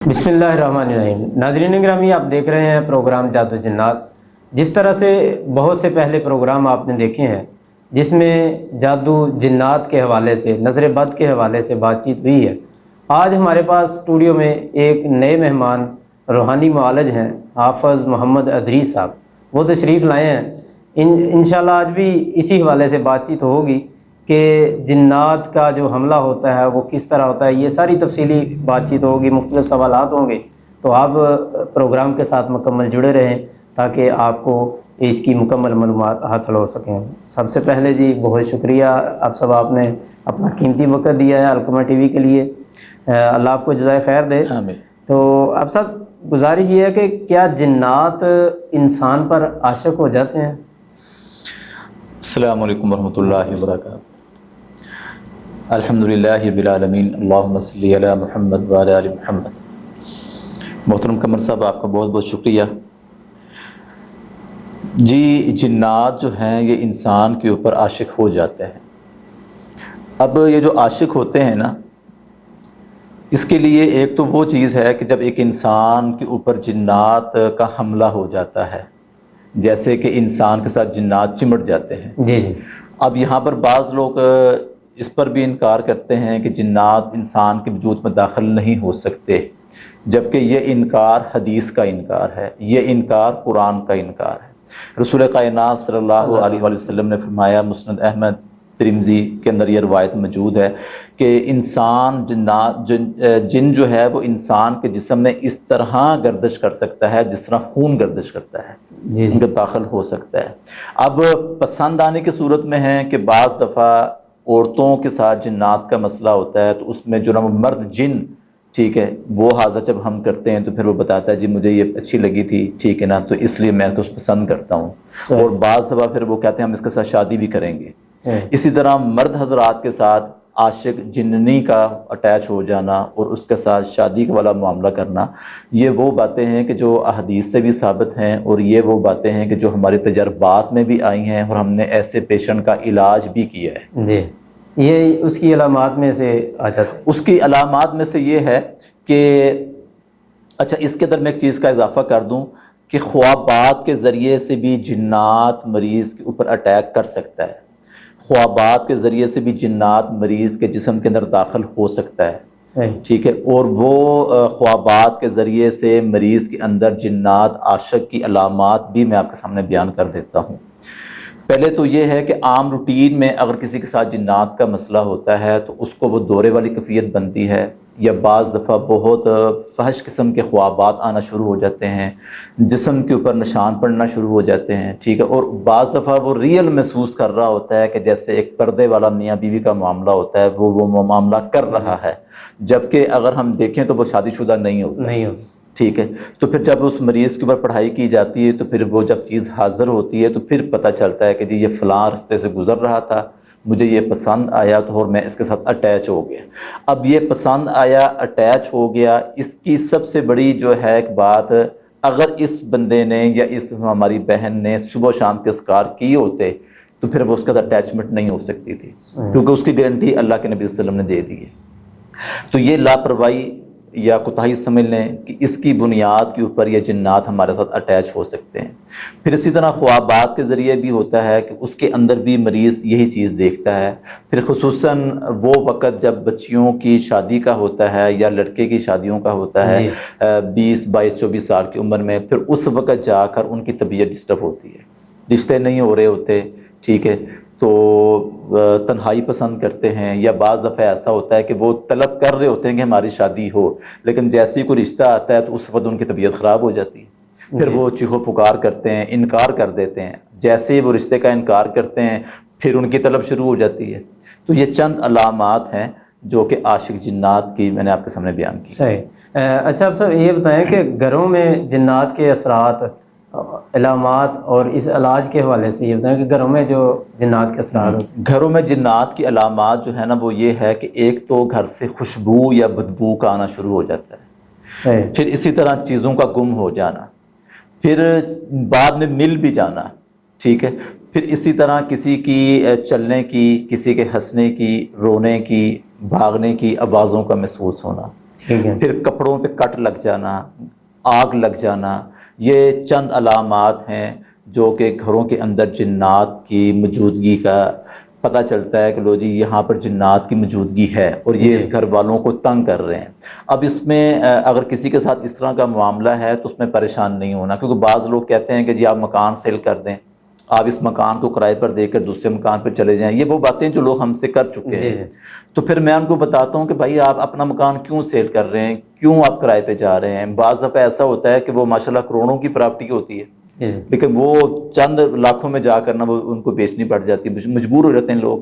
بسم اللہ الرحمن الرحیم۔ ناظرین گرامی، آپ دیکھ رہے ہیں پروگرام جادو جنات۔ جس طرح سے بہت سے پہلے پروگرام آپ نے دیکھے ہیں جس میں جادو جنات کے حوالے سے، نظر بد کے حوالے سے بات چیت ہوئی ہے، آج ہمارے پاس اسٹوڈیو میں ایک نئے مہمان روحانی معالج ہیں، حافظ محمد ادریس صاحب۔ وہ تشریف لائے ہیں۔ انشاءاللہ آج بھی اسی حوالے سے بات چیت ہوگی کہ جنات کا جو حملہ ہوتا ہے وہ کس طرح ہوتا ہے، یہ ساری تفصیلی بات چیت ہوگی، مختلف سوالات ہوں گے۔ تو آپ پروگرام کے ساتھ مکمل جڑے رہیں تاکہ آپ کو اس کی مکمل معلومات حاصل ہو سکیں۔ سب سے پہلے جی بہت شکریہ آپ نے اپنا قیمتی وقت دیا ہے القمہ ٹی وی کے لیے، اللہ آپ کو جزائے خیر دے۔ آمین۔ تو اب صاحب گزارش یہ ہے کہ کیا جنات انسان پر عاشق ہو جاتے ہیں؟ السلام علیکم ورحمۃ اللہ وبرکاتہ۔ الحمدللہ رب العالمین، اللہم صلی علی محمد وعلی آل محمد۔ محترم قمر صاحب، آپ کا بہت بہت شکریہ۔ جی، جنات جو ہیں یہ انسان کے اوپر عاشق ہو جاتے ہیں۔ اب یہ جو عاشق ہوتے ہیں نا، اس کے لیے ایک تو وہ چیز ہے کہ جب ایک انسان کے اوپر جنات کا حملہ ہو جاتا ہے، جیسے کہ انسان کے ساتھ جنات چمٹ جاتے ہیں۔ جی جی۔ اب یہاں پر بعض لوگ اس پر بھی انکار کرتے ہیں کہ جنات انسان کے وجود میں داخل نہیں ہو سکتے، جبکہ یہ انکار حدیث کا انکار ہے، یہ انکار قرآن کا انکار ہے۔ رسول کائنات صلی اللہ علیہ وآلہ وسلم نے فرمایا، مسند احمد ترمذی کے اندر یہ روایت موجود ہے کہ انسان جن جو ہے وہ انسان کے جسم میں اس طرح گردش کر سکتا ہے جس طرح خون گردش کرتا ہے، جی ان کا داخل ہو سکتا ہے۔ اب پسند آنے کی صورت میں ہے کہ بعض دفعہ عورتوں کے ساتھ جنات کا مسئلہ ہوتا ہے، تو اس میں جو نا وہ مرد جن، ٹھیک ہے، وہ حاضر جب ہم کرتے ہیں تو پھر وہ بتاتا ہے جی مجھے یہ اچھی لگی تھی، ٹھیک ہے نا، تو اس لیے میں اس کو پسند کرتا ہوں۔ اور بعض دفعہ پھر وہ کہتے ہیں ہم اس کے ساتھ شادی بھی کریں گے۔ اسی طرح مرد حضرات کے ساتھ عاشق جننی کا اٹیچ ہو جانا اور اس کے ساتھ شادی والا معاملہ کرنا، یہ وہ باتیں ہیں کہ جو احادیث سے بھی ثابت ہیں، اور یہ وہ باتیں ہیں کہ جو ہمارے تجربات میں بھی آئی ہیں، اور ہم نے ایسے پیشنٹ کا علاج بھی کیا ہے۔ جی، یہ اس کی علامات میں سے آ جاتا ہے۔ اس کی علامات میں سے یہ ہے کہ اچھا، اس کے اندر میں ایک چیز کا اضافہ کر دوں کہ خوابات کے ذریعے سے بھی جنات مریض کے اوپر اٹیک کر سکتا ہے۔ خوابات کے ذریعے سے بھی جنات مریض کے جسم کے اندر داخل ہو سکتا ہے، صحیح، ٹھیک ہے، اور وہ خوابات کے ذریعے سے مریض کے اندر جنات عاشق کی علامات بھی میں آپ کے سامنے بیان کر دیتا ہوں۔ پہلے تو یہ ہے کہ عام روٹین میں اگر کسی کے ساتھ جنات کا مسئلہ ہوتا ہے تو اس کو وہ دورے والی کیفیت بنتی ہے، یا بعض دفعہ بہت فحش قسم کے خوابات آنا شروع ہو جاتے ہیں، جسم کے اوپر نشان پڑنا شروع ہو جاتے ہیں، ٹھیک ہے، اور بعض دفعہ وہ ریئل محسوس کر رہا ہوتا ہے کہ جیسے ایک پردے والا میاں بیوی کا معاملہ ہوتا ہے، وہ معاملہ کر رہا ہے، جبکہ اگر ہم دیکھیں تو وہ شادی شدہ نہیں ہوتا، ٹھیک ہے۔ تو پھر جب اس مریض کے اوپر پڑھائی کی جاتی ہے تو پھر وہ جب چیز حاضر ہوتی ہے تو پھر پتہ چلتا ہے کہ جی یہ فلاں رستے سے گزر رہا تھا، مجھے یہ پسند آیا تو اور میں اس کے ساتھ اٹیچ ہو گیا۔ اب یہ پسند آیا، اٹیچ ہو گیا، اس کی سب سے بڑی جو ہے ایک بات، اگر اس بندے نے یا اس ہماری بہن نے صبح و شام کے اذکار کیے ہوتے تو پھر وہ اس کے ساتھ اٹیچمنٹ نہیں ہو سکتی تھی، کیونکہ اس کی گارنٹی اللہ کے نبی صلی اللہ علیہ وسلم نے دے دی ہے۔ تو یہ لاپرواہی یا کوتاہی سمجھ لیں کہ اس کی بنیاد کے اوپر یہ جنات ہمارے ساتھ اٹیچ ہو سکتے ہیں۔ پھر اسی طرح خوابات کے ذریعے بھی ہوتا ہے کہ اس کے اندر بھی مریض یہی چیز دیکھتا ہے۔ پھر خصوصاً وہ وقت جب بچیوں کی شادی کا ہوتا ہے یا لڑکے کی شادیوں کا ہوتا ہے، 20 22 24 سال کی عمر میں، پھر اس وقت جا کر ان کی طبیعت ڈسٹرب ہوتی ہے، رشتے نہیں ہو رہے ہوتے، ٹھیک ہے، تو تنہائی پسند کرتے ہیں، یا بعض دفعہ ایسا ہوتا ہے کہ وہ طلب کر رہے ہوتے ہیں کہ ہماری شادی ہو، لیکن جیسے ہی کوئی رشتہ آتا ہے تو اس وقت ان کی طبیعت خراب ہو جاتی ہے، پھر وہ چیخو پکار کرتے ہیں، انکار کر دیتے ہیں، جیسے ہی وہ رشتے کا انکار کرتے ہیں پھر ان کی طلب شروع ہو جاتی ہے۔ تو یہ چند علامات ہیں جو کہ عاشق جنات کی میں نے آپ کے سامنے بیان کی۔ صحیح۔ اچھا اب صاحب یہ بتائیں کہ گھروں میں جنات کے اثرات، علامات اور اس علاج کے حوالے سے یہ بتائیں کہ گھروں میں جو جنات کے اثرات ہوتے گھروں میں جنات کی علامات جو ہے نا وہ یہ ہے کہ ایک تو گھر سے خوشبو یا بدبو کا آنا شروع ہو جاتا ہے، صحیح، پھر اسی طرح چیزوں کا گم ہو جانا، پھر بعد میں مل بھی جانا، ٹھیک ہے، پھر اسی طرح کسی کی چلنے کی، کسی کے ہنسنے کی، رونے کی، بھاگنے کی آوازوں کا محسوس ہونا، ٹھیک ہے، پھر کپڑوں پہ کٹ لگ جانا، آگ لگ جانا، یہ چند علامات ہیں جو کہ گھروں کے اندر جنات کی موجودگی کا پتہ چلتا ہے کہ لو جی یہاں پر جنات کی موجودگی ہے اور یہ جی اس گھر والوں کو تنگ کر رہے ہیں۔ اب اس میں اگر کسی کے ساتھ اس طرح کا معاملہ ہے تو اس میں پریشان نہیں ہونا، کیونکہ بعض لوگ کہتے ہیں کہ جی آپ مکان سیل کر دیں، آپ اس مکان کو کرائے پر دے کر دوسرے مکان پر چلے جائیں، یہ وہ باتیں جو لوگ ہم سے کر چکے جی ہیں۔ جی تو پھر میں ان کو بتاتا ہوں کہ بھائی آپ اپنا مکان کیوں سیل کر رہے ہیں، کیوں آپ کرائے پہ جا رہے ہیں؟ بعض دفعہ ایسا ہوتا ہے کہ وہ ماشاءاللہ کروڑوں کی پراپرٹی ہوتی ہے، جی لیکن وہ چند لاکھوں میں جا کر نا وہ ان کو بیچنی پڑ جاتی ہے، مجبور ہو جاتے ہیں لوگ۔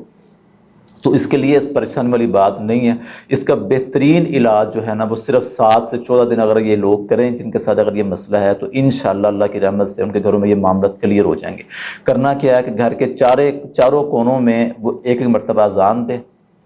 تو اس کے لیے اس پریشانی والی بات نہیں ہے۔ اس کا بہترین علاج جو ہے نا وہ صرف 7 سے 14 دن اگر یہ لوگ کریں جن کے ساتھ اگر یہ مسئلہ ہے، تو انشاءاللہ اللہ کی رحمت سے ان کے گھروں میں یہ معاملات کلیئر ہو جائیں گے۔ کرنا کیا ہے کہ گھر کے چاروں کونوں میں وہ ایک مرتبہ اذان دے،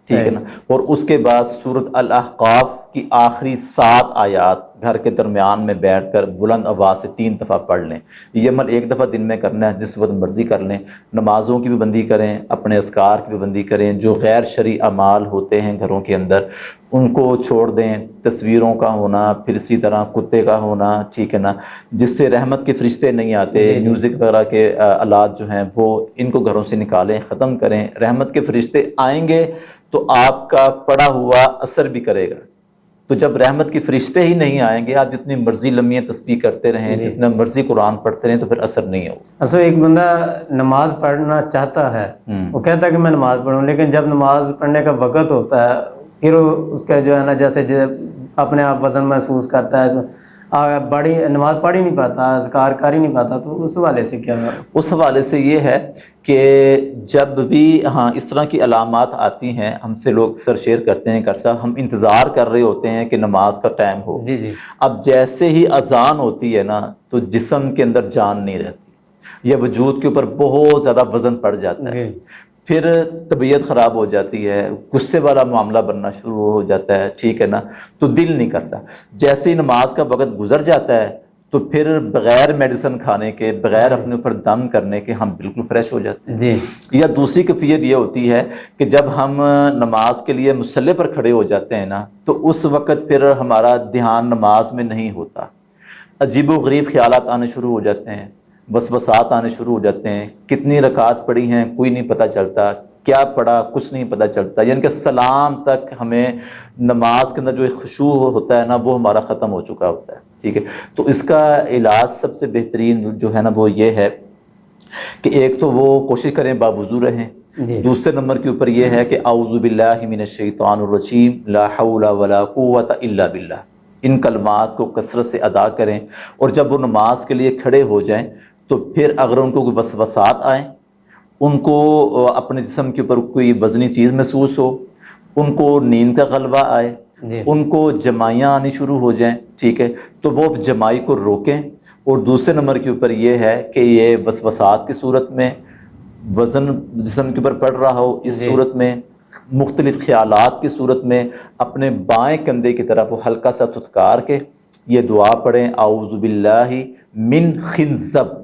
ٹھیک ہے نا، اور اس کے بعد سورۃ الاحقاف کی آخری 7 آیات گھر کے درمیان میں بیٹھ کر بلند آواز سے 3 دفعہ پڑھ لیں۔ یہ عمل ایک دفعہ دن میں کرنا ہے، جس وقت مرضی کر لیں۔ نمازوں کی بھی بندی کریں، اپنے اذکار کی بھی بندی کریں، جو غیر شرعی اعمال ہوتے ہیں گھروں کے اندر ان کو چھوڑ دیں، تصویروں کا ہونا، پھر اسی طرح کتے کا ہونا، ٹھیک ہے نا، جس سے رحمت کے فرشتے نہیں آتے، جی جی میوزک وغیرہ کے آلات جو ہیں وہ ان کو گھروں سے نکالیں، ختم کریں۔ رحمت کے فرشتے آئیں گے تو آپ کا پڑا ہوا اثر بھی کرے گا۔ تو جب رحمت کے فرشتے ہی نہیں آئیں گے، آپ جتنی مرضی لمحے تسبیح کرتے رہیں، جی۔ جتنا مرضی قرآن پڑھتے رہیں، تو پھر اثر نہیں ہوگا۔ اصل ایک بندہ نماز پڑھنا چاہتا ہے، وہ کہتا ہے کہ میں نماز پڑھوں، لیکن جب نماز پڑھنے کا وقت ہوتا ہے پھر اس کا جو ہے نا جیسے اپنے آپ وزن محسوس کرتا ہے، بڑی نماز پڑھ ہی نہیں پاتا، اذکار کر ہی نہیں پاتا، تو اس حوالے سے کیا؟ اس حوالے سے یہ ہے کہ جب بھی اس طرح کی علامات آتی ہیں، ہم سے لوگ اکثر شیئر کرتے ہیں کہ صاحب ہم انتظار کر رہے ہوتے ہیں کہ نماز کا ٹائم ہو، جی جی اب جیسے ہی اذان ہوتی ہے نا تو جسم کے اندر جان نہیں رہتی، یا وجود کے اوپر بہت زیادہ وزن پڑ جاتا ہے، جی پھر طبیعت خراب ہو جاتی ہے، غصے والا معاملہ بننا شروع ہو جاتا ہے، ٹھیک ہے نا، تو دل نہیں کرتا۔ جیسے ہی نماز کا وقت گزر جاتا ہے تو پھر بغیر میڈیسن کھانے کے، بغیر اپنے اوپر دم کرنے کے ہم بالکل فریش ہو جاتے ہیں۔ جی یا دوسری کیفیت یہ ہوتی ہے کہ جب ہم نماز کے لیے مصلی پر کھڑے ہو جاتے ہیں نا تو اس وقت پھر ہمارا دھیان نماز میں نہیں ہوتا، عجیب و غریب خیالات آنے شروع ہو جاتے ہیں، وسوسات آنے شروع ہو جاتے ہیں، کتنی رکعات پڑھی ہیں کوئی نہیں پتہ چلتا، کیا پڑھا کچھ نہیں پتہ چلتا، یعنی کہ سلام تک ہمیں نماز کے اندر جو خشوع ہوتا ہے نا وہ ہمارا ختم ہو چکا ہوتا ہے، ٹھیک ہے۔ تو اس کا علاج سب سے بہترین جو ہے نا وہ یہ ہے کہ ایک تو وہ کوشش کریں باوضو رہیں، جی دوسرے نمبر کے اوپر یہ ہے کہ اعوذ باللہ من الشیطان الرجیم لا حول ولا قوت الا باللہ، ان کلمات کو کثرت سے ادا کریں، اور جب وہ نماز کے لیے کھڑے ہو جائیں تو پھر اگر ان کو کوئی وسوسات آئیں، ان کو اپنے جسم کے اوپر کوئی وزنی چیز محسوس ہو، ان کو نیند کا غلبہ آئے، جی ان کو جمائیاں آنی شروع ہو جائیں، ٹھیک ہے، تو وہ جمائی کو روکیں۔ اور دوسرے نمبر کے اوپر یہ ہے کہ یہ وسوسات کی صورت میں، وزن جسم کے اوپر پڑ رہا ہو اس جی صورت میں، مختلف خیالات کی صورت میں، اپنے بائیں کندھے کی طرف وہ ہلکا سا تھتکار کے یہ دعا پڑھیں، اعوذ باللہ من خنزب۔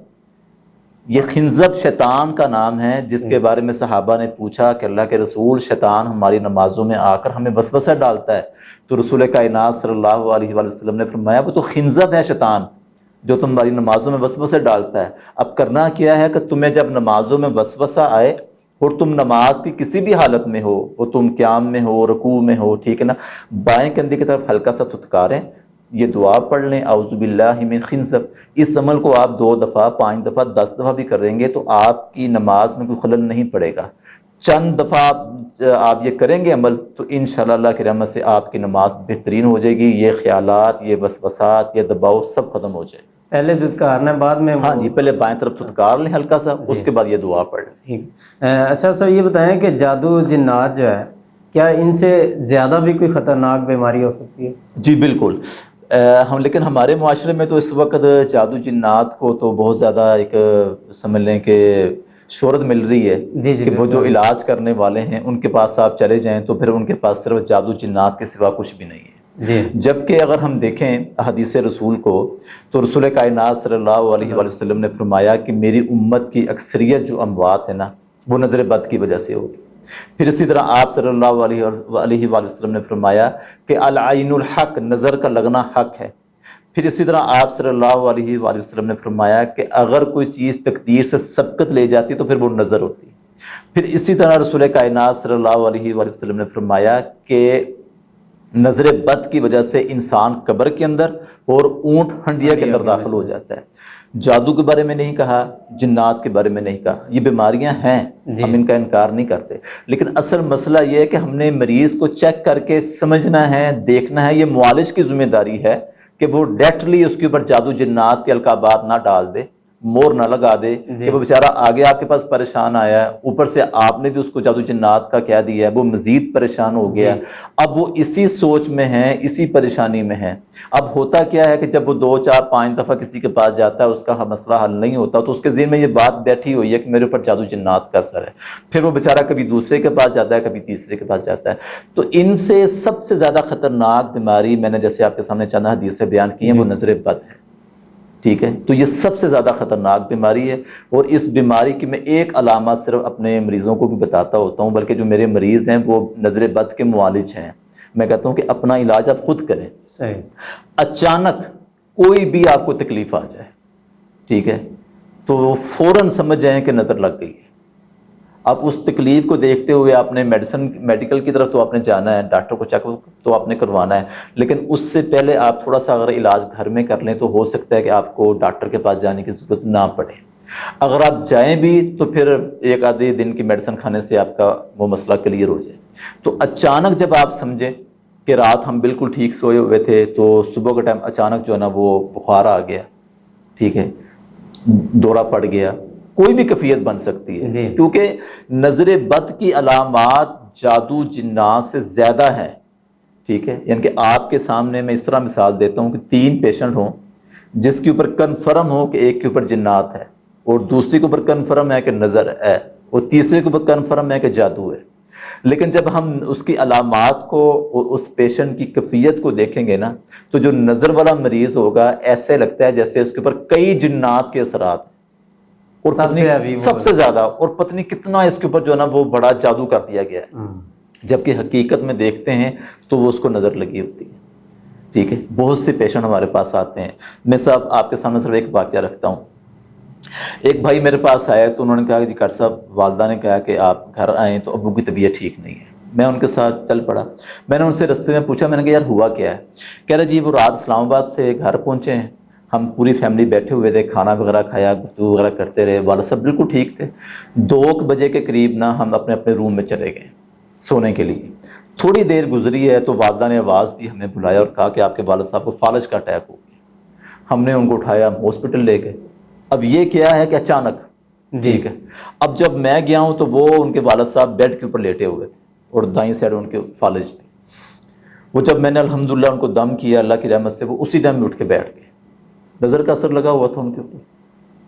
یہ خنزب شیطان کا نام ہے جس کے بارے میں صحابہ نے پوچھا کہ اللہ کے رسول شیطان ہماری نمازوں میں آ کر ہمیں وسوسہ ڈالتا ہے، تو رسول کائنات صلی اللہ علیہ وآلہ وسلم نے فرمایا وہ تو خنزب ہے شیطان جو تمہاری نمازوں میں وسوسے ڈالتا ہے۔ اب کرنا کیا ہے کہ تمہیں جب نمازوں میں وسوسہ آئے اور تم نماز کی کسی بھی حالت میں ہو، وہ تم قیام میں ہو، رکوع میں ہو، ٹھیک ہے نا، بائیں کندھے کی طرف ہلکا سا تھتکاریں، یہ دعا پڑھ لیں اعوذ باللہ من خنزب۔ اس عمل کو آپ 2 دفعہ، 5 دفعہ، 10 دفعہ بھی کریں گے تو آپ کی نماز میں کوئی خلل نہیں پڑے گا۔ چند دفعہ آپ یہ کریں گے عمل تو انشاءاللہ اللہ کی رحمت سے آپ کی نماز بہترین ہو جائے گی، یہ خیالات، یہ وسوسات، یہ دباؤ سب ختم ہو جائے گا۔ پہلے دھتکارنا بعد میں ہاں جی، پہلے بائیں طرف تھتکار لیں ہلکا سا، اس کے بعد یہ دعا پڑھ لیں۔ ٹھیک۔ اچھا سر یہ بتائیں کہ جادو جنات جو ہے کیا ان سے زیادہ بھی کوئی خطرناک بیماری ہو سکتی ہے؟ جی بالکل، لیکن ہمارے معاشرے میں تو اس وقت جادو جنات کو تو بہت زیادہ ایک سمجھ لیں کہ شہرت مل رہی ہے جی جی کہ وہ جو بالکل۔ علاج کرنے والے ہیں ان کے پاس آپ چلے جائیں تو پھر ان کے پاس صرف جادو جنات کے سوا کچھ بھی نہیں ہے۔ جی جبکہ اگر ہم دیکھیں حدیث رسول کو تو رسول کائنات صلی اللہ علیہ وآلہ وسلم نے فرمایا کہ میری امت کی اکثریت جو اموات ہے نا وہ نظر بد کی وجہ سے ہوگی، پھر اسی طرح آپ صلی اللہ علیہ وآلہ وسلم نے فرمایا کہ العین الحق، نظر کا لگنا حق ہے۔ پھر اسی طرح آپ صلی اللہ علیہ وآلہ وسلم نے فرمایا کہ اگر کوئی چیز تقدیر سے سبقت لے جاتی تو پھر وہ نظر ہوتی ہے۔ پھر اسی طرح رسول کائنات صلی اللہ علیہ وآلہ وسلم نے فرمایا کہ نظر بد کی وجہ سے انسان قبر کے اندر اور اونٹ ہنڈیا کے اندر داخل ہو جاتا ہے۔ جادو کے بارے میں نہیں کہا، جنات کے بارے میں نہیں کہا، یہ بیماریاں ہیں، ہم ان کا انکار نہیں کرتے، لیکن اصل مسئلہ یہ ہے کہ ہم نے مریض کو چیک کر کے سمجھنا ہے، دیکھنا ہے۔ یہ معالج کی ذمہ داری ہے کہ وہ ڈائریکٹلی اس کے اوپر جادو جنات کے القابات نہ ڈال دے، مور نہ لگا دے کہ وہ بیچارہ آگے آپ کے پاس پریشان آیا ہے، اوپر سے آپ نے بھی اس کو جادو جنات کا کہہ دیا ہے، وہ مزید پریشان ہو گیا۔ اب وہ اسی سوچ میں ہے، اسی پریشانی میں ہے۔ اب ہوتا کیا ہے کہ جب وہ 2 4 5 دفعہ کسی کے پاس جاتا ہے، اس کا مسئلہ حل نہیں ہوتا تو اس کے ذہن میں یہ بات بیٹھی ہوئی ہے کہ میرے اوپر جادو جنات کا اثر ہے۔ پھر وہ بیچارہ کبھی دوسرے کے پاس جاتا ہے، کبھی تیسرے کے پاس جاتا ہے۔ تو ان سے سب سے زیادہ خطرناک بیماری میں نے جیسے آپ کے سامنے چند حدیثیں بیان کی ہیں، وہ نظر بد ہے، ٹھیک ہے؟ تو یہ سب سے زیادہ خطرناک بیماری ہے، اور اس بیماری کی میں ایک علامت صرف اپنے مریضوں کو بھی بتاتا ہوتا ہوں، بلکہ جو میرے مریض ہیں وہ نظر بد کے معالج ہیں، میں کہتا ہوں کہ اپنا علاج آپ خود کریں۔ صحیح۔ اچانک کوئی بھی آپ کو تکلیف آ جائے، ٹھیک ہے، تو وہ فوراً سمجھ جائیں کہ نظر لگ گئی ہے۔ اب اس تکلیف کو دیکھتے ہوئے آپ نے میڈیکل کی طرف تو آپ نے جانا ہے، ڈاکٹر کو چیک تو آپ نے کروانا ہے، لیکن اس سے پہلے آپ تھوڑا سا اگر علاج گھر میں کر لیں تو ہو سکتا ہے کہ آپ کو ڈاکٹر کے پاس جانے کی ضرورت نہ پڑے۔ اگر آپ جائیں بھی تو پھر 1 آدھے دن کی میڈیسن کھانے سے آپ کا وہ مسئلہ کلیئر ہو جائے۔ تو اچانک جب آپ سمجھیں کہ رات ہم بالکل ٹھیک سوئے ہوئے تھے تو صبح کے ٹائم اچانک جو ہے نا وہ بخار آ گیا، ٹھیک ہے، دورہ پڑ گیا، کوئی بھی کیفیت بن سکتی ہے، کیونکہ نظر بد کی علامات جادو جنات سے زیادہ ہیں، ٹھیک ہے؟ یعنی کہ آپ کے سامنے میں اس طرح مثال دیتا ہوں کہ 3 پیشنٹ ہوں، جس کے اوپر کنفرم ہو کہ ایک کے اوپر جنات ہے، اور دوسرے کے اوپر کنفرم ہے کہ نظر ہے، اور تیسرے کے اوپر کنفرم ہے کہ جادو ہے، لیکن جب ہم اس کی علامات کو اور اس پیشنٹ کی کیفیت کو دیکھیں گے نا، تو جو نظر والا مریض ہوگا ایسے لگتا ہے جیسے اس کے اوپر کئی جنات کے اثرات ہیں، اور سب سے زیادہ، اور پتنی کتنا اس کے اوپر جو ہے نا وہ بڑا جادو کر دیا گیا ہے، جبکہ حقیقت میں دیکھتے ہیں تو وہ اس کو نظر لگی ہوتی ہے، ٹھیک ہے؟ بہت سے پیشنٹ ہمارے پاس آتے ہیں۔ میں صاحب آپ کے سامنے صرف ایک واقعہ رکھتا ہوں۔ ایک بھائی میرے پاس آیا تو انہوں نے کہا کہ جی ڈاکٹر صاحب، والدہ نے کہا کہ آپ گھر آئیں تو ابو کی طبیعت ٹھیک نہیں ہے۔ میں ان کے ساتھ چل پڑا، میں نے ان سے رستے میں پوچھا، میں نے کہا یار ہوا کیا ہے؟ کہہ رہے جی وہ رات اسلام آباد سے گھر پہنچے ہیں، ہم پوری فیملی بیٹھے ہوئے تھے، کھانا وغیرہ کھایا، گفتگو وغیرہ کرتے رہے، والد صاحب بالکل ٹھیک تھے۔ 2 بجے کے قریب نا ہم اپنے اپنے روم میں چلے گئے سونے کے لیے۔ تھوڑی دیر گزری ہے تو والدہ نے آواز دی، ہمیں بلایا اور کہا کہ آپ کے والد صاحب کو فالج کا اٹیک ہو گیا۔ ہم نے ان کو اٹھایا، ہاسپٹل لے گئے۔ اب یہ کیا ہے کہ اچانک، ٹھیک ہے، اب جب میں گیا ہوں تو وہ ان کے والد صاحب بیڈ کے اوپر لیٹے ہوئے تھے اور دائیں سائڈ ان کے فالج تھی۔ وہ جب میں نے الحمدللہ ان کو دم کیا اللہ کی رحمت سے، وہ اسی ٹائم میں اٹھ کے بیٹھ گئے۔ نظر کا اثر لگا ہوا تھا ان کے اوپر،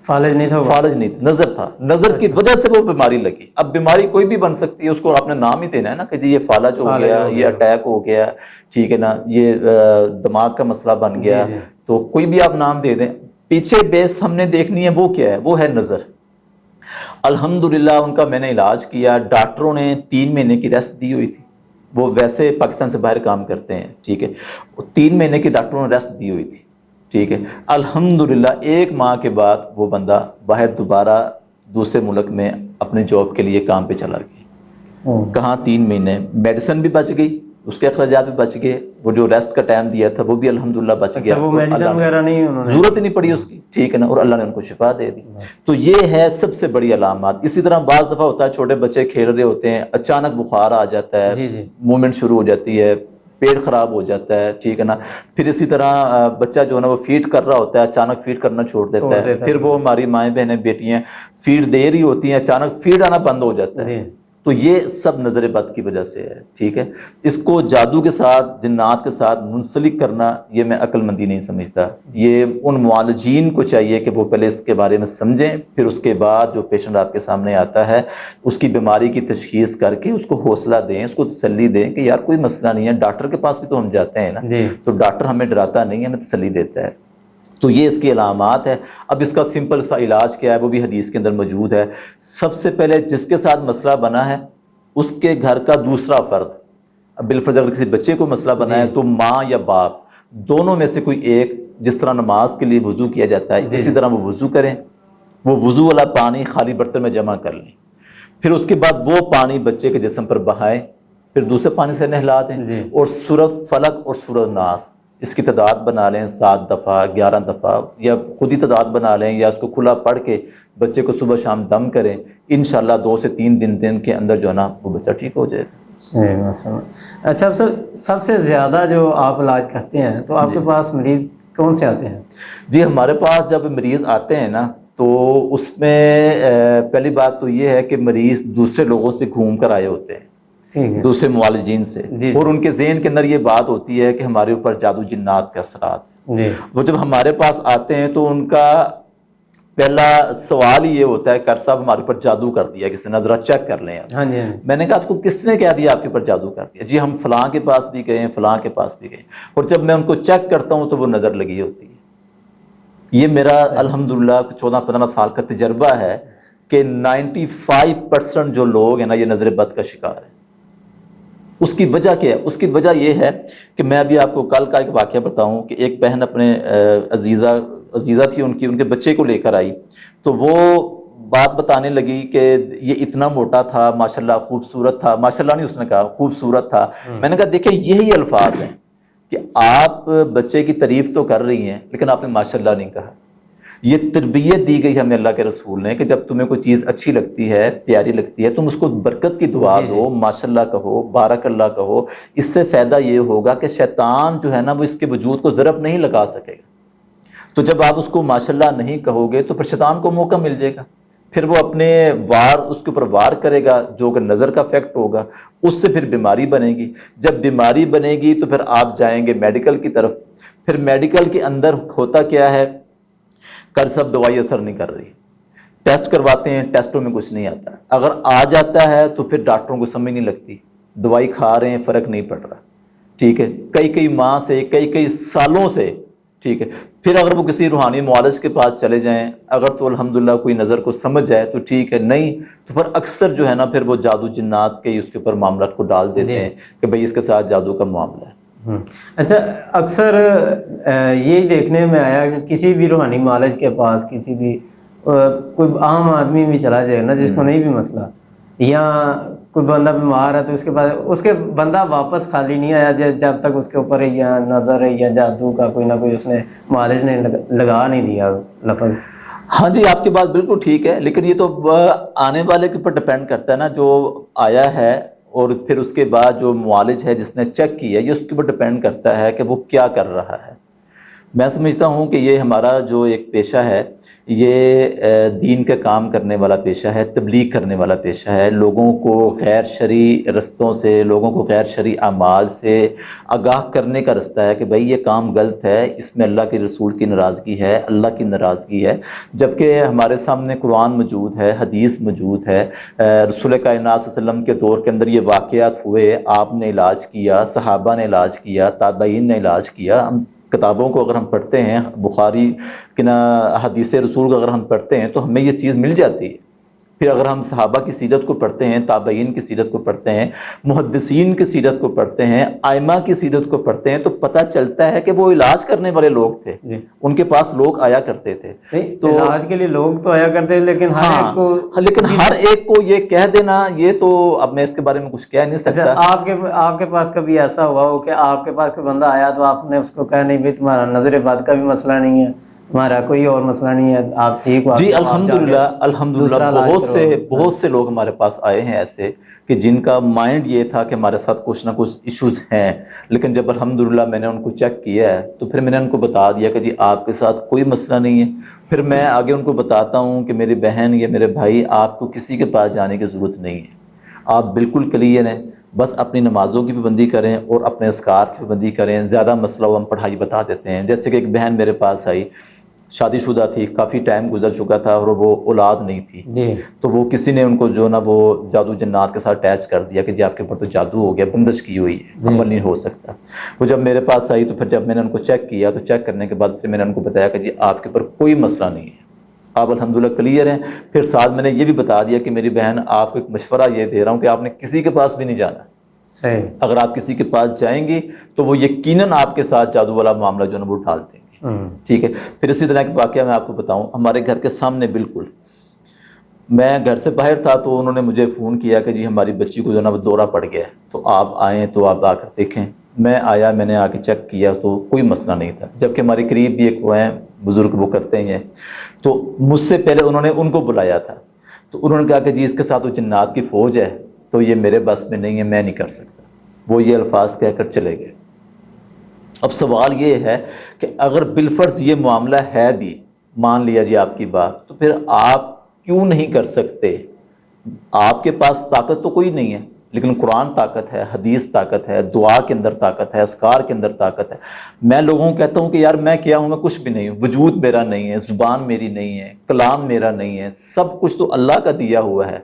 فالج نہیں تھا، فالج نہیں تھا، نظر تھا، نظر کی وجہ سے وہ بیماری لگی۔ اب بیماری کوئی بھی بن سکتی ہے، اس کو آپ نے نام ہی دینا ہے نا کہ جی یہ فالج ہو گیا، یہ اٹیک ہو گیا، ٹھیک ہے نا، یہ دماغ کا مسئلہ بن گیا، تو کوئی بھی آپ نام دے دیں، پیچھے بیس ہم نے دیکھنی ہے وہ کیا ہے، وہ ہے نظر۔ الحمدللہ ان کا میں نے علاج کیا، ڈاکٹروں نے 3 مہینے کی ریسٹ دی ہوئی تھی، وہ ویسے پاکستان سے باہر کام کرتے ہیں، ٹھیک ہے، 3 مہینے کی ڈاکٹروں نے ریسٹ دی ہوئی تھی، ٹھیک ہے۔ الحمدللہ 1 ماہ کے بعد وہ بندہ باہر دوبارہ دوسرے ملک میں اپنے جاب کے لیے کام پہ چلا گیا۔ کہاں 3 مہینے، میڈیسن بھی بچ گئی، اس کے اخراجات بھی بچ گئے، وہ جو ریسٹ کا ٹائم دیا تھا وہ بھی الحمدللہ بچ گیا، وہ میڈیسن وغیرہ نہیں انہوں نے ضرورت ہی نہیں پڑی اس کی، ٹھیک ہے نا، اور اللہ نے ان کو شفا دے دی۔ تو یہ ہے سب سے بڑی علامات۔ اسی طرح بعض دفعہ ہوتا ہے چھوٹے بچے کھیل رہے ہوتے ہیں، اچانک بخار آ جاتا ہے، موومنٹ شروع ہو جاتی ہے، پیٹ خراب ہو جاتا ہے، ٹھیک ہے نا، پھر اسی طرح بچہ جو ہے نا وہ فیڈ کر رہا ہوتا ہے، اچانک فیڈ کرنا چھوڑ دیتا ہے، پھر وہ ہماری مائیں بہنیں بیٹیاں فیڈ دے رہی ہوتی ہیں، اچانک فیڈ آنا بند ہو جاتا ہے۔ تو یہ سب نظر بد کی وجہ سے ہے، ٹھیک ہے۔ اس کو جادو کے ساتھ، جنات کے ساتھ منسلک کرنا یہ میں عقل مندی نہیں سمجھتا۔ یہ ان معالجین کو چاہیے کہ وہ پہلے اس کے بارے میں سمجھیں، پھر اس کے بعد جو پیشنٹ آپ کے سامنے آتا ہے اس کی بیماری کی تشخیص کر کے اس کو حوصلہ دیں، اس کو تسلی دیں کہ یار کوئی مسئلہ نہیں ہے، ڈاکٹر کے پاس بھی تو ہم جاتے ہیں نا، تو ڈاکٹر ہمیں ڈراتا نہیں ہے، ہمیں تسلی دیتا ہے۔ تو یہ اس کی علامات ہے۔ اب اس کا سمپل سا علاج کیا ہے وہ بھی حدیث کے اندر موجود ہے۔ سب سے پہلے جس کے ساتھ مسئلہ بنا ہے اس کے گھر کا دوسرا فرد، اب بالفرض اگر کسی بچے کو مسئلہ بنا ہے تو ماں یا باپ دونوں میں سے کوئی ایک، جس طرح نماز کے لیے وضو کیا جاتا ہے اسی طرح وہ وضو کریں، وہ وضو والا پانی خالی برتن میں جمع کر لیں، پھر اس کے بعد وہ پانی بچے کے جسم پر بہائیں، پھر دوسرے پانی سے نہلا دیں، اور سورۃ فلق اور سورۃ ناس اس کی تعداد بنا لیں 7 دفعہ 11 دفعہ، یا خود ہی تعداد بنا لیں یا اس کو کھلا پڑھ کے بچے کو صبح شام دم کریں، انشاءاللہ 2 سے 3 دن کے اندر جو ہے نا وہ بچہ ٹھیک ہو جائے گا۔ اچھا، اب سب سے زیادہ جو آپ علاج کرتے ہیں تو آپ کے پاس مریض کون سے آتے ہیں؟ جی ہمارے پاس جب مریض آتے ہیں نا تو اس میں پہلی بات تو یہ ہے کہ مریض دوسرے لوگوں سے گھوم کر آئے ہوتے ہیں، دوسرے معالجین سے، اور ان کے ذہن کے اندر یہ بات ہوتی ہے کہ ہمارے اوپر جادو جنات کے اثرات، وہ جب ہمارے پاس آتے ہیں تو ان کا پہلا سوال ہی یہ ہوتا ہے کہ صاحب ہمارے اوپر جادو کر دیا کسی نے، ذرا چیک کر لیں۔ میں نے کہا آپ کو کس نے کہہ دیا آپ کے اوپر جادو کر دیا؟ جی ہم فلاں کے پاس بھی گئے ہیں، فلاں کے پاس بھی گئے، اور جب میں ان کو چیک کرتا ہوں تو وہ نظر لگی ہوتی ہے۔ یہ میرا الحمدللہ 14-15 سال کا تجربہ ہے کہ 95% جو لوگ ہیں نا یہ نظر بد کا شکار ہیں۔ اس کی وجہ کیا ہے؟ اس کی وجہ یہ ہے کہ میں ابھی آپ کو کل کا ایک واقعہ بتاؤں کہ ایک بہن اپنے عزیزہ تھی ان کے بچے کو لے کر آئی، تو وہ بات بتانے لگی کہ یہ اتنا موٹا تھا، ماشاءاللہ خوبصورت تھا، ماشاءاللہ نہیں اس نے کہا، خوبصورت تھا۔ میں نے کہا دیکھیں یہی الفاظ ہیں کہ آپ بچے کی تعریف تو کر رہی ہیں لیکن آپ نے ماشاءاللہ نہیں کہا۔ یہ تربیت دی گئی ہمیں اللہ کے رسول نے کہ جب تمہیں کوئی چیز اچھی لگتی ہے، پیاری لگتی ہے، تم اس کو برکت کی دعا دو، ماشاءاللہ کہو، بارک اللہ کہو۔ اس سے فائدہ یہ ہوگا کہ شیطان جو ہے نا وہ اس کے وجود کو ضرب نہیں لگا سکے گا۔ تو جب آپ اس کو ماشاءاللہ نہیں کہو گے تو پھر شیطان کو موقع مل جائے گا، پھر وہ اپنے وار اس کے اوپر وار کرے گا، جو کہ نظر کا افیکٹ ہوگا، اس سے پھر بیماری بنے گی۔ جب بیماری بنے گی تو پھر آپ جائیں گے میڈیکل کی طرف، پھر میڈیکل کے اندر ہوتا کیا ہے، سب دوائی اثر نہیں کر رہی، ٹیسٹ کرواتے ہیں، ٹیسٹوں میں کچھ نہیں آتا، اگر آ جاتا ہے تو پھر ڈاکٹروں کو سمجھ نہیں لگتی، دوائی کھا رہے ہیں فرق نہیں پڑ رہا، ٹھیک ہے، کئی ماہ سے کئی سالوں سے، ٹھیک ہے۔ پھر اگر وہ کسی روحانی معالج کے پاس چلے جائیں، اگر تو الحمدللہ کوئی نظر کو سمجھ جائے تو ٹھیک ہے، نہیں تو پھر اکثر جو ہے نا پھر وہ جادو جنات کے اس کے اوپر معاملات کو ڈال دیتے ہیں کہ بھئی اس کے ساتھ جادو کا معاملہ ہے۔ اچھا، اکثر یہی دیکھنے میں آیا کہ کسی بھی روحانی معالج کے پاس کسی بھی کوئی عام آدمی بھی چلا جائے نا جس کو نہیں بھی مسئلہ، یا کوئی بندہ بیمار ہے تو اس کے بندہ واپس خالی نہیں آیا جب تک اس کے اوپر یا نظر یا جادو کا کوئی نہ کوئی اس نے معالج نے لگا نہیں دیا لفظ۔ ہاں جی آپ کی بات بالکل ٹھیک ہے، لیکن یہ تو آنے والے کے اوپر ڈپینڈ کرتا ہے نا، جو آیا ہے اور پھر اس کے بعد جو معالج ہے جس نے چیک کیا، یہ اس کے اوپر ڈپینڈ کرتا ہے کہ وہ کیا کر رہا ہے۔ میں سمجھتا ہوں کہ یہ ہمارا جو ایک پیشہ ہے یہ دین کا کام کرنے والا پیشہ ہے، تبلیغ کرنے والا پیشہ ہے، لوگوں کو غیر شرعی رستوں سے، لوگوں کو غیر شرعی اعمال سے آگاہ کرنے کا رستہ ہے کہ بھئی یہ کام غلط ہے، اس میں اللہ کے رسول کی ناراضگی ہے، اللہ کی ناراضگی ہے، جبکہ ہمارے سامنے قرآن موجود ہے، حدیث موجود ہے، رسول کائنات صلی اللہ علیہ وسلم کے دور کے اندر یہ واقعات ہوئے، آپ نے علاج کیا، صحابہ نے علاج کیا، تابعین نے علاج کیا۔ ہم کتابوں کو اگر ہم پڑھتے ہیں، بخاری کی حدیث رسول کو اگر ہم پڑھتے ہیں تو ہمیں یہ چیز مل جاتی ہے۔ پھر اگر ہم صحابہ کی سیرت کو پڑھتے ہیں، تابعین کی سیرت کو پڑھتے ہیں، محدثین کی سیرت کو پڑھتے ہیں، ائمہ کی سیرت کو پڑھتے ہیں تو پتہ چلتا ہے کہ وہ علاج کرنے والے لوگ تھے، ان کے پاس لوگ آیا کرتے تھے۔ تو علاج کے لیے لوگ تو آیا کرتے ہیں لیکن ہر ایک کو یہ کہہ دینا، یہ تو اب میں اس کے بارے میں کچھ کہہ نہیں سکتا۔ آپ کے پاس کبھی ایسا ہوا ہو کہ آپ کے پاس کوئی بندہ آیا تو آپ نے اس کو کہا نہیں بھائی تمہارا نظر بد کا بھی مسئلہ نہیں ہے، تمہارا کوئی اور مسئلہ نہیں ہے، آپ ٹھیک ہو؟ جی الحمدللہ بہت سے لوگ ہمارے پاس آئے ہیں ایسے کہ جن کا مائنڈ یہ تھا کہ ہمارے ساتھ کچھ نہ کچھ ایشوز ہیں، لیکن جب الحمدللہ میں نے ان کو چیک کیا ہے تو پھر میں نے ان کو بتا دیا کہ جی آپ کے ساتھ کوئی مسئلہ نہیں ہے۔ پھر میں آگے ان کو بتاتا ہوں کہ میری بہن یا میرے بھائی آپ کو کسی کے پاس جانے کی ضرورت نہیں ہے، آپ بالکل کلیئر ہیں، بس اپنی نمازوں کی پابندی کریں اور اپنے اذکار کی پابندی کریں، زیادہ مسئلہ ہو ہم پڑھائی بتا دیتے ہیں۔ جیسے کہ ایک بہن میرے پاس آئی، شادی شدہ تھی، کافی ٹائم گزر چکا تھا اور وہ اولاد نہیں تھی تو وہ کسی نے ان کو جو نا وہ جادو جنات کے ساتھ اٹیچ کر دیا کہ جی آپ کے اوپر تو جادو ہو گیا، بندش کی ہوئی ہے، عمل نہیں ہو سکتا۔ وہ جب میرے پاس آئی تو پھر جب میں نے ان کو چیک کیا تو چیک کرنے کے بعد پھر میں نے ان کو بتایا کہ جی آپ کے اوپر کوئی مسئلہ نہیں ہے، آپ الحمدللہ کلیئر ہیں۔ پھر ساتھ میں نے یہ بھی بتا دیا کہ میری بہن آپ کو ایک مشورہ یہ دے رہا ہوں کہ آپ نے کسی کے پاس بھی نہیں جانا۔ صحیح۔ اگر آپ کسی کے پاس جائیں گی تو وہ یقیناً آپ کے ساتھ جادو والا معاملہ جو ہے نا وہ ڈال دیں گے، ٹھیک ہے۔ پھر اسی طرح کے واقعہ میں آپ کو بتاؤں، ہمارے گھر کے سامنے بالکل، میں گھر سے باہر تھا تو انہوں نے مجھے فون کیا کہ جی ہماری بچی کو جو ہے نا وہ دورہ پڑ گیا ہے، تو آپ آئیں تو آپ آ کر دیکھیں۔ میں آیا، میں نے آ کے چیک کیا تو کوئی مسئلہ نہیں تھا، جبکہ ہمارے قریب بھی ایک وہ ہیں بزرگ، وہ کرتے ہیں، تو مجھ سے پہلے انہوں نے ان کو بلایا تھا، تو انہوں نے کہا کہ جی اس کے ساتھ وہ جنات کی فوج ہے تو یہ میرے بس میں نہیں ہے، میں نہیں کر سکتا۔ وہ یہ الفاظ کہہ کر چلے گئے۔ اب سوال یہ ہے کہ اگر بالفرض یہ معاملہ ہے بھی، مان لیا جی آپ کی بات، تو پھر آپ کیوں نہیں کر سکتے؟ آپ کے پاس طاقت تو کوئی نہیں ہے، لیکن قرآن طاقت ہے، حدیث طاقت ہے، دعا کے اندر طاقت ہے، اذکار کے اندر طاقت ہے۔ میں لوگوں کو کہتا ہوں کہ یار میں کیا ہوں، میں کچھ بھی نہیں ہوں، وجود میرا نہیں ہے، زبان میری نہیں ہے، کلام میرا نہیں ہے، سب کچھ تو اللہ کا دیا ہوا ہے،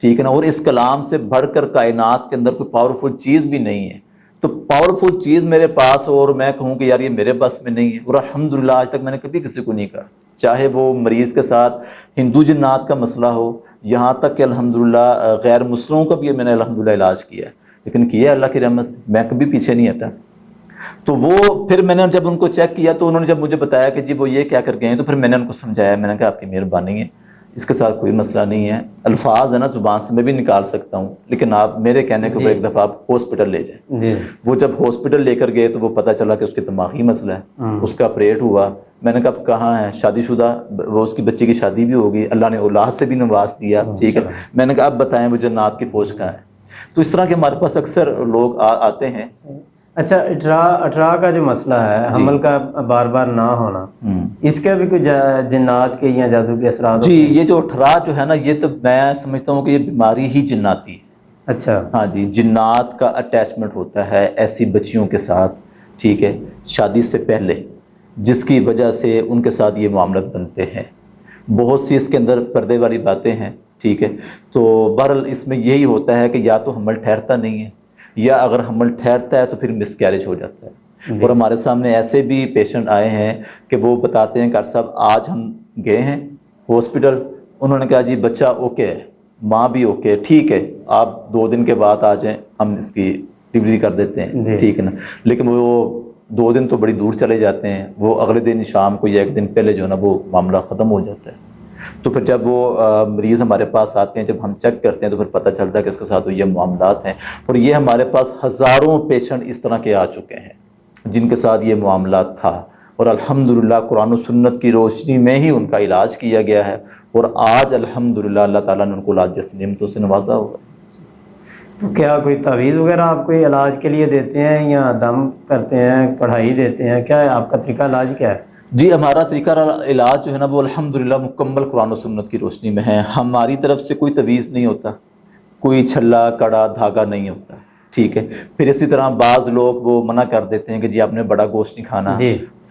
ٹھیک ہے نا۔ اور اس کلام سے بڑھ کر کائنات کے اندر کوئی پاورفل چیز بھی نہیں ہے، تو پاورفل چیز میرے پاس ہو اور میں کہوں کہ یار یہ میرے بس میں نہیں ہے، اور الحمدللہ آج تک میں نے کبھی کسی کو نہیں کہا، چاہے وہ مریض کے ساتھ ہندو جنات کا مسئلہ ہو، یہاں تک کہ الحمدللہ غیر مسلموں کا بھی میں نے الحمدللہ علاج کیا ہے، لیکن کیا اللہ کی رحمت سے، میں کبھی پیچھے نہیں ہٹا۔ تو وہ پھر میں نے جب ان کو چیک کیا تو انہوں نے جب مجھے بتایا کہ جی وہ یہ کیا کر گئے ہیں، تو پھر میں نے ان کو سمجھایا، میں نے کہا آپ کی مہربانی ہے، اس کے ساتھ کوئی مسئلہ نہیں ہے، الفاظ ہے نا زبان سے میں بھی نکال سکتا ہوں، لیکن آپ میرے کہنے کے اوپر ایک دفعہ آپ ہاسپٹل لے جائیں۔ جی۔ وہ جب ہاسپٹل لے کر گئے تو وہ پتہ چلا کہ اس کے دماغی مسئلہ ہے، اس کا آپریٹ ہوا۔ میں نے کہا کہاں ہے، شادی شدہ، وہ اس کی بچی کی شادی بھی ہوگی، اللہ نے اولاد سے بھی نواز دیا، ٹھیک ہے۔ میں نے کہا اب بتائیں وہ جنات کی فوج کہاں ہے؟ تو اس طرح کے ہمارے پاس اکثر لوگ آتے ہیں۔ اچھا، اٹھرا کا جو مسئلہ ہے، حمل کا بار بار نہ ہونا، اس کا بھی کوئی جنات کے یا جادو کے اثرات؟ جی، یہ جو اٹھرا جو ہے نا، یہ تو میں سمجھتا ہوں کہ یہ بیماری ہی جناتی ہے۔ اچھا۔ ہاں جی، جنات کا اٹیچمنٹ ہوتا ہے ایسی بچیوں کے ساتھ، ٹھیک ہے، شادی سے پہلے، جس کی وجہ سے ان کے ساتھ یہ معاملات بنتے ہیں۔ بہت سی اس کے اندر پردے والی باتیں ہیں، ٹھیک ہے۔ تو بہرحال اس میں یہی ہوتا ہے کہ یا تو حمل ٹھہرتا نہیں ہے، یا اگر حمل ٹھہرتا ہے تو پھر مس کیریج ہو جاتا ہے۔ اور ہمارے سامنے ایسے بھی پیشنٹ آئے ہیں کہ وہ بتاتے ہیں کہ ڈاکٹر صاحب آج ہم گئے ہیں ہاسپٹل، انہوں نے کہا جی بچہ اوکے ہے، ماں بھی اوکے ہے، ٹھیک ہے، آپ 2 دن کے بعد آ جائیں، ہم اس کی ڈلیوری کر دیتے ہیں، ٹھیک ہے نا۔ لیکن وہ 2 دن تو بڑی دور چلے جاتے ہیں، وہ اگلے دن شام کو یا 1 دن پہلے جو ہے نا وہ معاملہ ختم ہو جاتا ہے۔ تو پھر جب وہ مریض ہمارے پاس آتے ہیں، جب ہم چیک کرتے ہیں تو پھر پتہ چلتا ہے کہ اس کے ساتھ یہ معاملات ہیں۔ اور یہ ہمارے پاس ہزاروں پیشنٹ اس طرح کے آ چکے ہیں جن کے ساتھ یہ معاملات تھا، اور الحمدللہ قرآن و سنت کی روشنی میں ہی ان کا علاج کیا گیا ہے، اور آج الحمدللہ اللہ تعالیٰ نے ان کو علاج جیسی نعمتوں سے نوازا ہوا۔ تو کیا کوئی تعویذ وغیرہ آپ کوئی علاج کے لیے دیتے ہیں، یا دم کرتے ہیں، کڑھائی دیتے ہیں، کیا ہے آپ کا طریقہ علاج کیا ہے؟ جی، ہمارا طریقہ علاج جو ہے نا وہ الحمدللہ مکمل قرآن و سنت کی روشنی میں ہے۔ ہماری طرف سے کوئی تعویذ نہیں ہوتا، کوئی چھلا کڑا دھاگا نہیں ہوتا، ٹھیک ہے۔ پھر اسی طرح بعض لوگ وہ منع کر دیتے ہیں کہ جی آپ نے بڑا گوشت نہیں کھانا،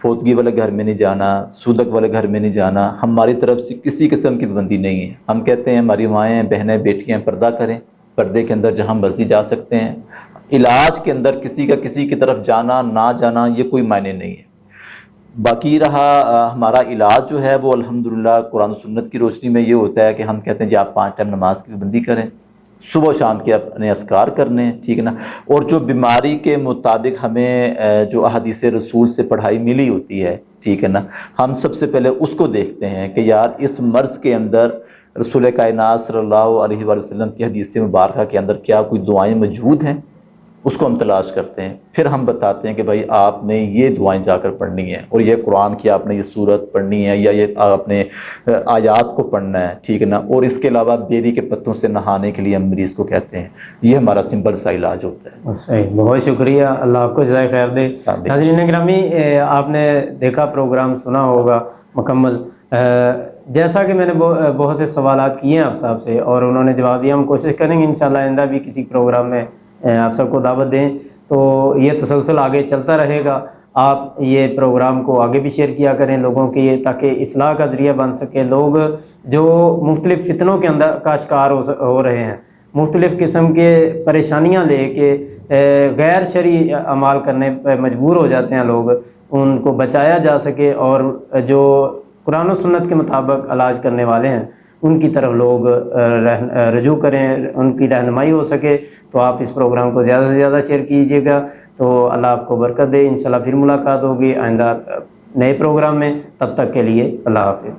فوتگی والے گھر میں نہیں جانا، سودک والے گھر میں نہیں جانا۔ ہماری طرف سے کسی قسم کی پابندی نہیں ہے۔ ہم کہتے ہیں ہماری مائیں بہنیں بیٹیاں پردہ کریں، پردے کے اندر جہاں مرضی جا سکتے ہیں۔ علاج کے اندر کسی کا کسی کی طرف جانا نہ جانا یہ کوئی معنی نہیں ہے۔ باقی رہا ہمارا علاج جو ہے وہ الحمدللہ قرآن و سنت کی روشنی میں یہ ہوتا ہے کہ ہم کہتے ہیں جی آپ 5 ٹائم نماز کی پابندی کریں، صبح و شام کے اپنے اذکار کرنے ہیں، ٹھیک ہے نا۔ اور جو بیماری کے مطابق ہمیں جو احادیث رسول سے پڑھائی ملی ہوتی ہے، ٹھیک ہے نا، ہم سب سے پہلے اس کو دیکھتے ہیں کہ یار اس مرض کے اندر رسول کائنات صلی اللہ علیہ وآلہ وسلم کی حدیث مبارکہ کے اندر کیا کوئی دعائیں موجود ہیں، اس کو ہم تلاش کرتے ہیں۔ پھر ہم بتاتے ہیں کہ بھائی آپ نے یہ دعائیں جا کر پڑھنی ہیں، اور یہ قرآن کی آپ نے یہ صورت پڑھنی ہے، یا یہ آپ نے آیات کو پڑھنا ہے، ٹھیک ہے نا۔ اور اس کے علاوہ بیری کے پتوں سے نہانے کے لیے ہم مریض کو کہتے ہیں۔ یہ ہمارا سمپل سا علاج ہوتا ہے۔ صحیح، بہت شکریہ، اللہ آپ کو جزائے خیر دے۔ ناظرین گرامی، آپ نے دیکھا پروگرام، سنا ہوگا مکمل۔ جیسا کہ میں نے بہت سے سوالات کیے ہیں آپ صاحب سے اور انہوں نے جواب دیا، ہم کوشش کریں گے انشاءاللہ آئندہ بھی کسی پروگرام میں آپ سب کو دعوت دیں، تو یہ تسلسل آگے چلتا رہے گا۔ آپ یہ پروگرام کو آگے بھی شیئر کیا کریں لوگوں کے، تاکہ اصلاح کا ذریعہ بن سکے۔ لوگ جو مختلف فتنوں کے اندر کا شکار ہو رہے ہیں، مختلف قسم کے پریشانیاں لے کے غیر شرعی اعمال کرنے پہ مجبور ہو جاتے ہیں لوگ، ان کو بچایا جا سکے، اور جو قرآن و سنت کے مطابق علاج کرنے والے ہیں ان کی طرف لوگ رجوع کریں، ان کی رہنمائی ہو سکے تو آپ اس پروگرام کو زیادہ سے زیادہ شیئر کیجیے گا۔ تو اللہ آپ کو برکت دے، انشاءاللہ پھر ملاقات ہوگی آئندہ نئے پروگرام میں، تب تک کے لیے اللہ حافظ۔